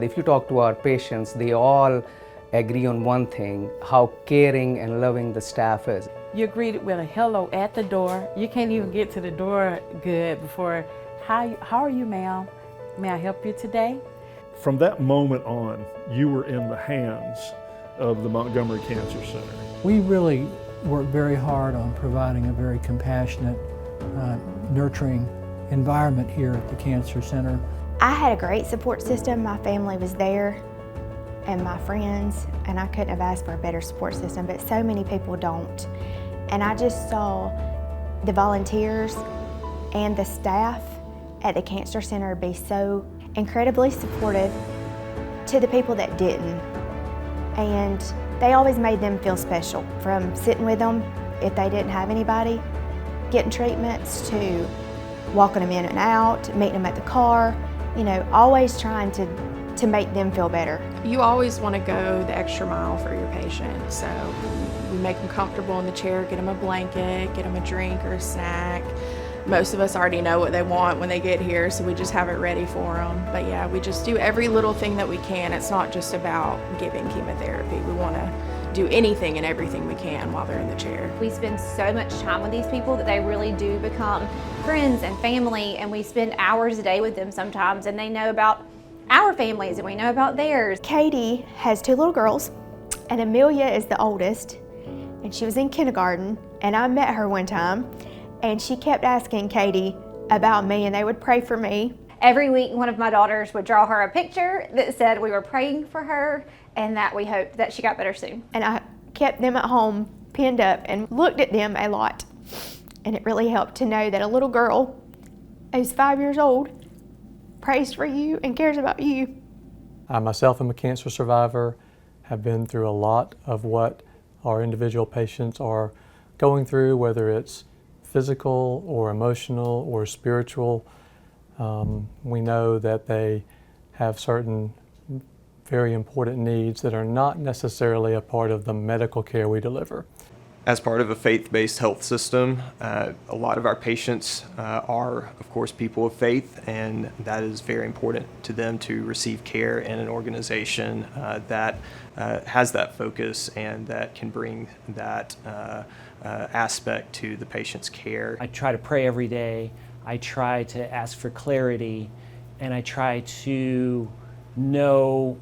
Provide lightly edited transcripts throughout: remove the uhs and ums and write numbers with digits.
If you talk to our patients, they all agree on one thing, how caring and loving the staff is. You're greeted with a hello at the door. You can't even get to the door good before, how are you, ma'am? May I help you today? From that moment on, you were in the hands of the Montgomery Cancer Center. We really work very hard on providing a very compassionate, nurturing environment here at the Cancer Center. I had a great support system. My family was there and my friends, and I couldn't have asked for a better support system, but so many people don't. And I just saw the volunteers and the staff at the Cancer Center be so incredibly supportive to the people that didn't. And they always made them feel special, from sitting with them if they didn't have anybody, getting treatments, to walking them in and out, meeting them at the car, always trying to make them feel better. You always want to go the extra mile for your patient, so we make them comfortable in the chair, get them a blanket, get them a drink or a snack. Most of us already know what they want when they get here, so we just have it ready for them. But yeah, we just do every little thing that we can. It's not just about giving chemotherapy. We want to do anything and everything we can while they're in the chair. We spend so much time with these people that they really do become friends and family, and we spend hours a day with them sometimes, and they know about our families and we know about theirs. Katie has 2 little girls, and Amelia is the oldest, and she was in kindergarten, and I met her one time, and she kept asking Katie about me, and they would pray for me. Every week, one of my daughters would draw her a picture that said we were praying for her and that we hoped that she got better soon. And I kept them at home pinned up and looked at them a lot. And it really helped to know that a little girl who's 5 years old prays for you and cares about you. I myself am a cancer survivor, have been through a lot of what our individual patients are going through, whether it's physical or emotional or spiritual. We know that they have certain very important needs that are not necessarily a part of the medical care we deliver. As part of a faith-based health system, a lot of our patients are, of course, people of faith, and that is very important to them to receive care in an organization that has that focus and that can bring that aspect to the patient's care. I try to pray every day. I try to ask for clarity, and I try to know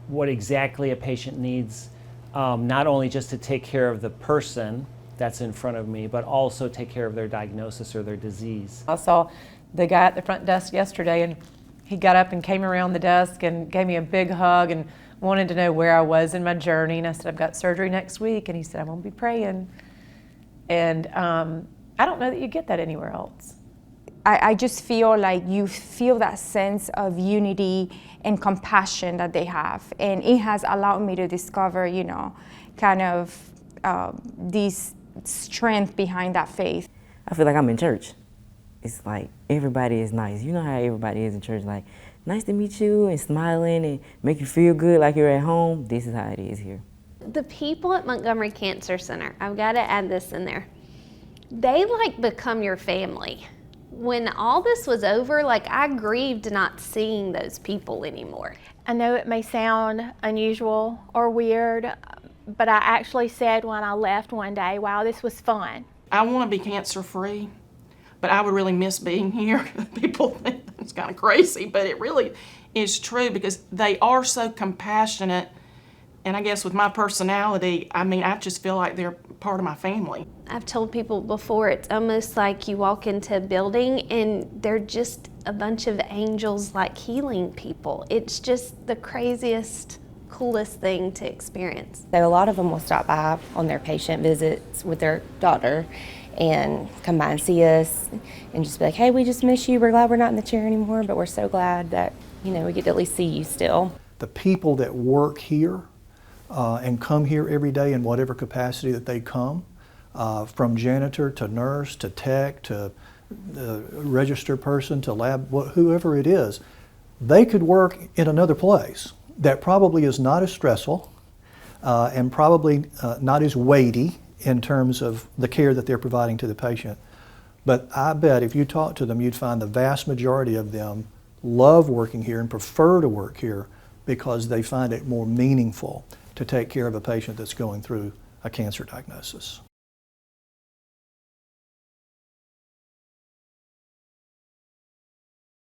what exactly a patient needs. Not only just to take care of the person that's in front of me, but also take care of their diagnosis or their disease. I saw the guy at the front desk yesterday, and he got up and came around the desk and gave me a big hug and wanted to know where I was in my journey. And I said, I've got surgery next week. And he said, I'm going to be praying. And I don't know that you get that anywhere else. I just feel like you feel that sense of unity and compassion that they have. And it has allowed me to discover, kind of this strength behind that faith. I feel like I'm in church. It's like everybody is nice. You know how everybody is in church, like, nice to meet you and smiling and make you feel good like you're at home. This is how it is here. The people at Montgomery Cancer Center, I've got to add this in there, they become your family. When all this was over, I grieved not seeing those people anymore. I know it may sound unusual or weird, but I actually said when I left one day, wow, this was fun. I want to be cancer-free, but I would really miss being here. People think that's kind of crazy, but it really is true because they are so compassionate. And I guess with my personality, I just feel like they're part of my family. I've told people before, it's almost like you walk into a building and they're just a bunch of angels healing people. It's just the craziest, coolest thing to experience. So a lot of them will stop by on their patient visits with their daughter and come by and see us and just be like, hey, we just miss you. We're glad we're not in the chair anymore, but we're so glad that, we get to at least see you still. The people that work here and come here every day in whatever capacity that they come, from janitor to nurse to tech to registered person to lab, whoever it is, they could work in another place that probably is not as stressful and probably not as weighty in terms of the care that they're providing to the patient. But I bet if you talk to them, you'd find the vast majority of them love working here and prefer to work here because they find it more meaningful to take care of a patient that's going through a cancer diagnosis.